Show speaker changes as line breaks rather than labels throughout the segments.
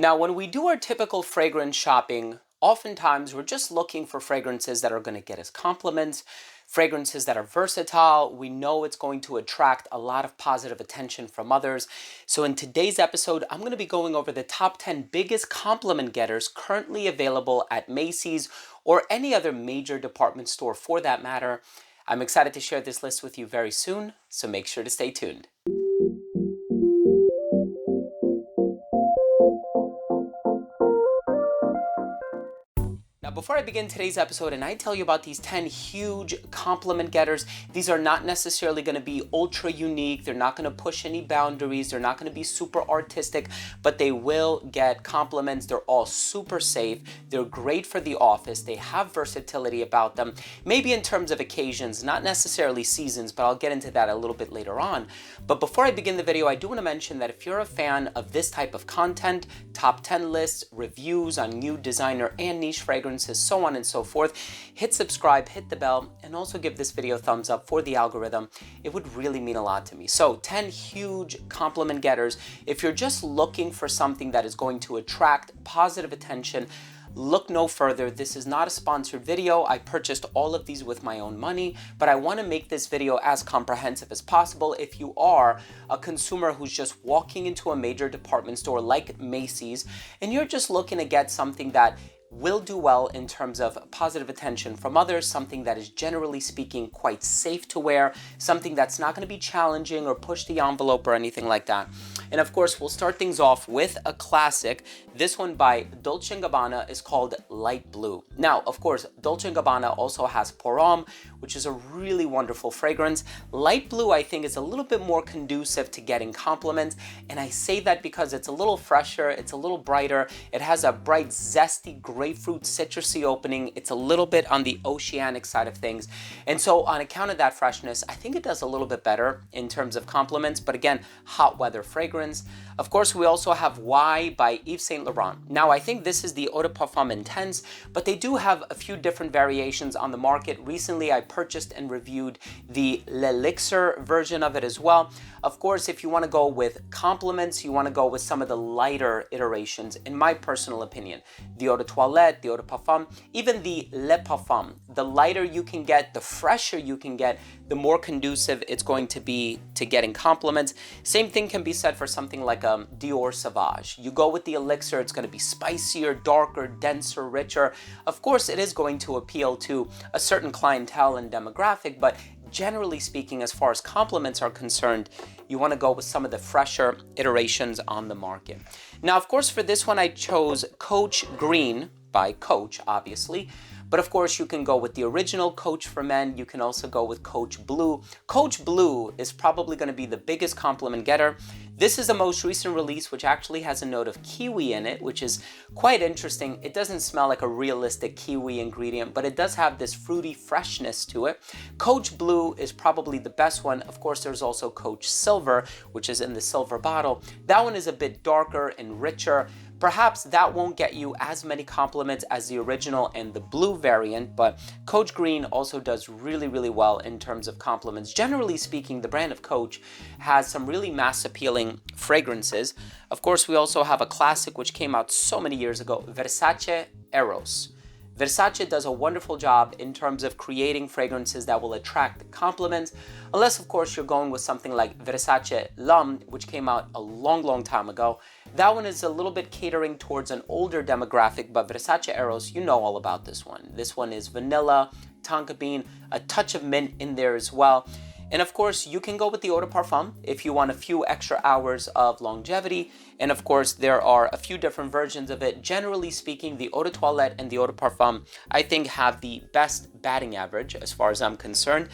Now, when we do our typical fragrance shopping, oftentimes we're just looking for fragrances that are going to get us compliments, fragrances that are versatile. We know it's going to attract a lot of positive attention from others. So in today's episode, I'm going to be going over the top 10 biggest compliment getters currently available at Macy's or any other major department store for that matter. I'm excited to share this list with you very soon, so make sure to stay tuned. Now, before I begin today's episode and I tell you about these 10 huge compliment getters, these are not necessarily going to be ultra unique. They're not going to push any boundaries. They're not going to be super artistic, but they will get compliments. They're all super safe. They're great for the office. They have versatility about them, maybe in terms of occasions, not necessarily seasons, but I'll get into that a little bit later on. But before I begin the video, I do want to mention that if you're a fan of this type of content, top 10 lists, reviews on new designer and niche fragrances, so on and so forth, hit subscribe, hit the bell, and also give this video a thumbs up for the algorithm. It would really mean a lot to me. So 10 huge compliment getters. If you're just looking for something that is going to attract positive attention, look no further. This is not a sponsored video. I purchased all of these with my own money, but I want to make this video as comprehensive as possible. If you are a consumer who's just walking into a major department store like Macy's, and you're just looking to get something that will do well in terms of positive attention from others, something that is generally speaking quite safe to wear, something that's not going to be challenging or push the envelope or anything like that. And of course, we'll start things off with a classic. This one by Dolce & Gabbana is called Light Blue. Now, of course, Dolce & Gabbana also has Pour Homme, which is a really wonderful fragrance. Light Blue, I think, is a little bit more conducive to getting compliments. And I say that because it's a little fresher, it's a little brighter. It has a bright, zesty, grapefruit, citrusy opening. It's a little bit on the oceanic side of things. And so on account of that freshness, I think it does a little bit better in terms of compliments. But again, hot weather fragrance. Of course, we also have Y by Yves Saint Laurent. Now, I think this is the Eau de Parfum Intense, but they do have a few different variations on the market. Recently, I purchased and reviewed the L'Elixir version of it as well. Of course, if you want to go with compliments, you want to go with some of the lighter iterations, in my personal opinion. The Eau de Toilette, the Eau de Parfum, even the Le Parfum. The lighter you can get, the fresher you can get, the more conducive it's going to be to getting compliments. Same thing can be said for something like Dior Sauvage. You go with the Elixir, it's going to be spicier, darker, denser, richer. Of course, it is going to appeal to a certain clientele and demographic, but generally speaking, as far as compliments are concerned, you want to go with some of the fresher iterations on the market. Now, of course, for this one, I chose Coach Green by Coach, obviously. But of course, you can go with the original Coach for men. You can also go with Coach Blue. Coach Blue is probably going to be the biggest compliment getter. This is the most recent release, which actually has a note of kiwi in it, which is quite interesting. It doesn't smell like a realistic kiwi ingredient, but it does have this fruity freshness to it. Coach Blue is probably the best one. Of course, there's also Coach Silver, which is in the silver bottle. That one is a bit darker and richer. Perhaps that won't get you as many compliments as the original and the blue variant, but Coach Green also does really, really well in terms of compliments. Generally speaking, the brand of Coach has some really mass appealing fragrances. Of course, we also have a classic which came out so many years ago, Versace Eros. Versace does a wonderful job in terms of creating fragrances that will attract compliments, unless of course you're going with something like Versace L'Homme, which came out a long, long time ago. That one is a little bit catering towards an older demographic, but Versace Eros, you know all about this one. This one is vanilla, tonka bean, a touch of mint in there as well. And of course, you can go with the Eau de Parfum if you want a few extra hours of longevity. And of course, there are a few different versions of it. Generally speaking, the Eau de Toilette and the Eau de Parfum, I think, have the best batting average as far as I'm concerned.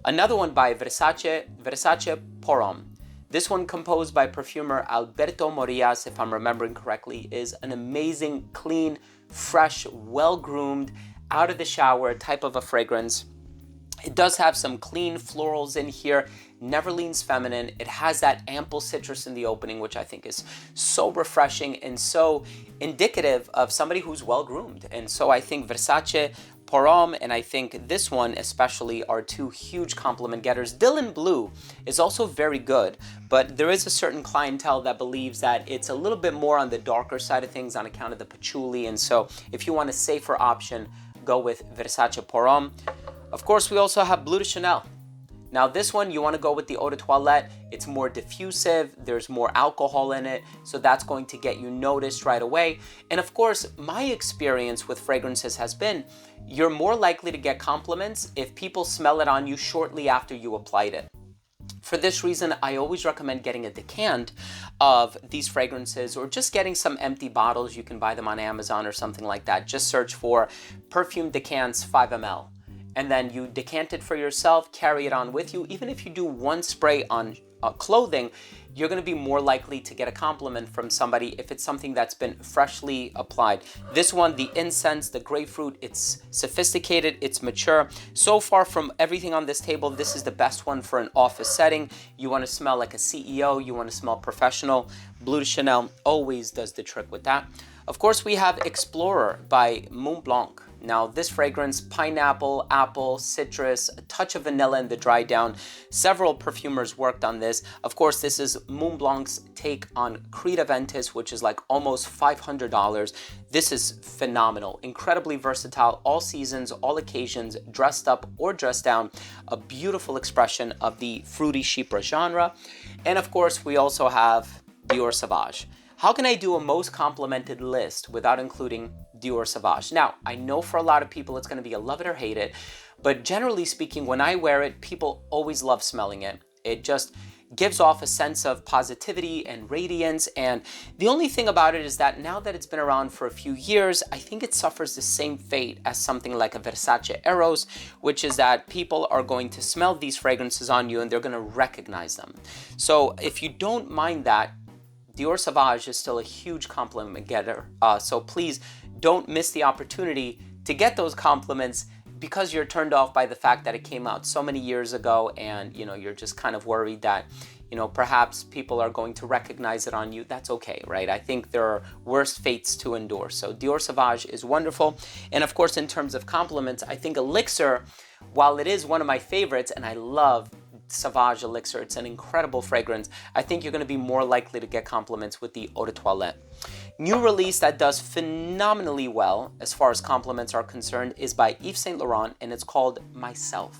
Another one by Versace, Versace Pour Homme. This one, composed by perfumer Alberto Morillas, if I'm remembering correctly, is an amazing, clean, fresh, well-groomed, out of the shower type of a fragrance. It does have some clean florals in here, never leans feminine. It has that ample citrus in the opening, which I think is so refreshing and so indicative of somebody who's well groomed. And so I think Versace Pour Homme and I think this one especially are two huge compliment getters. Dylan Blue is also very good, but there is a certain clientele that believes that it's a little bit more on the darker side of things on account of the patchouli, and so if you want a safer option, go with Versace Pour Homme. Of course, we also have Bleu de Chanel. Now this one, you want to go with the Eau de Toilette. It's more diffusive, there's more alcohol in it, so that's going to get you noticed right away. And of course, my experience with fragrances has been, you're more likely to get compliments if people smell it on you shortly after you applied it. For this reason, I always recommend getting a decant of these fragrances or just getting some empty bottles. You can buy them on Amazon or something like that. Just search for perfume decants 5 ml. And then you decant it for yourself, carry it on with you. Even if you do one spray on clothing, you're gonna be more likely to get a compliment from somebody if it's something that's been freshly applied. This one, the incense, the grapefruit, it's sophisticated, it's mature. So far from everything on this table, this is the best one for an office setting. You wanna smell like a CEO, you wanna smell professional. Bleu de Chanel always does the trick with that. Of course, we have Explorer by Blanc. Now this fragrance, pineapple, apple, citrus, a touch of vanilla in the dry down. Several perfumers worked on this. Of course, this is Blanc's take on Creed Aventus, which is like almost $500. This is phenomenal, incredibly versatile, all seasons, all occasions, dressed up or dressed down. A beautiful expression of the fruity chypre genre. And of course, we also have Dior Sauvage. How can I do a most complimented list without including Dior Sauvage? Now, I know for a lot of people it's gonna be a love it or hate it, but generally speaking, when I wear it, people always love smelling it. It just gives off a sense of positivity and radiance, and the only thing about it is that now that it's been around for a few years, I think it suffers the same fate as something like a Versace Eros, which is that people are going to smell these fragrances on you and they're gonna recognize them. So if you don't mind that, Dior Sauvage is still a huge compliment getter, so please don't miss the opportunity to get those compliments because you're turned off by the fact that it came out so many years ago and you're just kind of worried that perhaps people are going to recognize it on you. That's okay, right? I think there are worse fates to endure. So Dior Sauvage is wonderful. And of course, in terms of compliments, I think Elixir, while it is one of my favorites and I love Sauvage Elixir, it's an incredible fragrance, I think you're going to be more likely to get compliments with the Eau de Toilette. New release that does phenomenally well as far as compliments are concerned is by Yves Saint Laurent, and it's called Myself.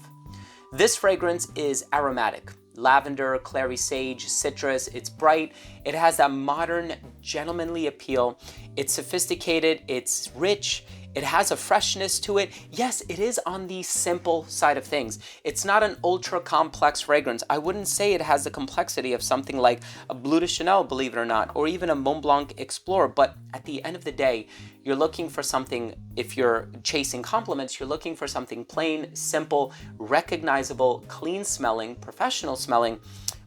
This fragrance is aromatic. Lavender, clary sage, citrus, it's bright. It has that modern, gentlemanly appeal. It's sophisticated, it's rich. It has a freshness to it. Yes, it is on the simple side of things. It's not an ultra complex fragrance. I wouldn't say it has the complexity of something like a Bleu de Chanel, believe it or not, or even a Blanc Explorer. But at the end of the day, you're looking for something, if you're chasing compliments, you're looking for something plain, simple, recognizable, clean smelling, professional smelling.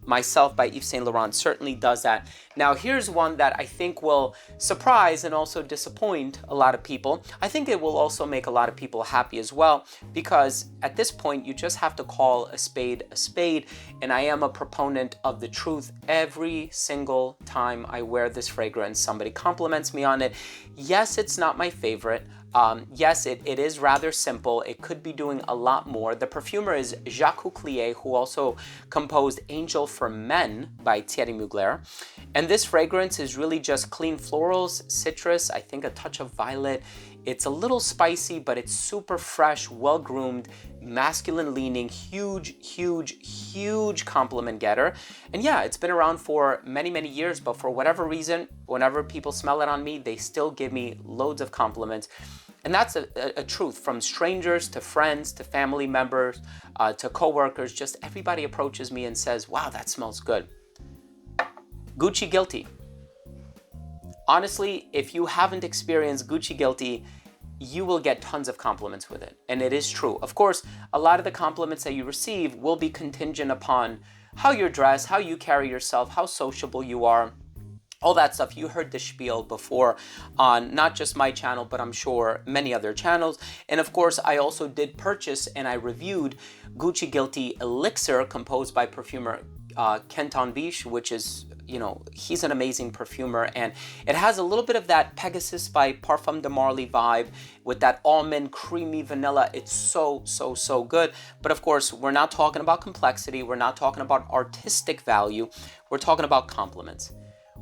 Myself by Yves Saint Laurent certainly does that. Now here's one that I think will surprise and also disappoint a lot of people. I think it will also make a lot of people happy as well, because at this point you just have to call a spade, and I am a proponent of the truth. Every single time I wear this fragrance, somebody compliments me on it. Yes, it's not my favorite. Yes, it is rather simple. It could be doing a lot more. The perfumer is Jacques Huclier, who also composed Angel for Men by Thierry Mugler. And this fragrance is really just clean florals, citrus, I think a touch of violet. It's a little spicy, but it's super fresh, well-groomed, masculine-leaning, huge compliment getter. And yeah, it's been around for many, many years, but for whatever reason, whenever people smell it on me, they still give me loads of compliments. And that's a truth, from strangers to friends to family members to coworkers. Just everybody approaches me and says, wow, that smells good. Gucci Guilty. Honestly, if you haven't experienced Gucci Guilty, you will get tons of compliments with it. And it is true. Of course, a lot of the compliments that you receive will be contingent upon how you're dressed, how you carry yourself, how sociable you are. All that stuff. You heard the spiel before on not just my channel, but I'm sure many other channels. And of course, I also did purchase and I reviewed Gucci Guilty Elixir, composed by perfumer Kenton Biche, which is you know, he's an amazing perfumer, and it has a little bit of that Pegasus by Parfum de Marly vibe with that almond creamy vanilla. It's so, so, so good. But of course, we're not talking about complexity. We're not talking about artistic value. We're talking about compliments.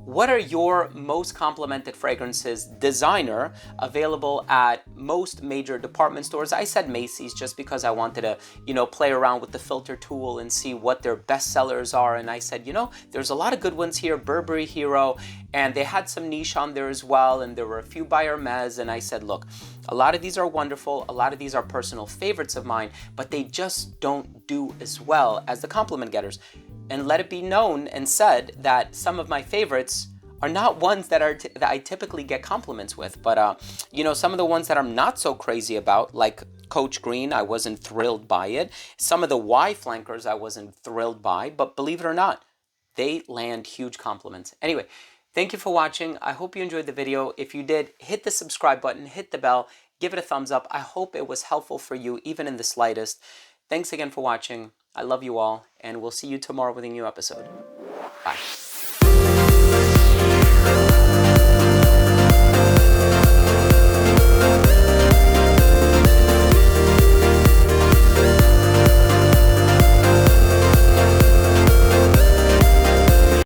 What are your most complimented fragrances, designer, available at most major department stores? I said Macy's just because I wanted to, you know, play around with the filter tool and see what their best sellers are. And I said, you know, there's a lot of good ones here, Burberry Hero, and they had some niche on there as well. And there were a few by Hermes. And I said, look, a lot of these are wonderful. A lot of these are personal favorites of mine, but they just don't do as well as the compliment getters. And let it be known and said that some of my favorites are not ones that I typically get compliments with. But, you know, some of the ones that I'm not so crazy about, like Coach Green, I wasn't thrilled by it. Some of the Y flankers I wasn't thrilled by, but believe it or not, they land huge compliments. Anyway, thank you for watching. I hope you enjoyed the video. If you did, hit the subscribe button, hit the bell, give it a thumbs up. I hope it was helpful for you, even in the slightest. Thanks again for watching. I love you all, and we'll see you tomorrow with a new episode. Bye.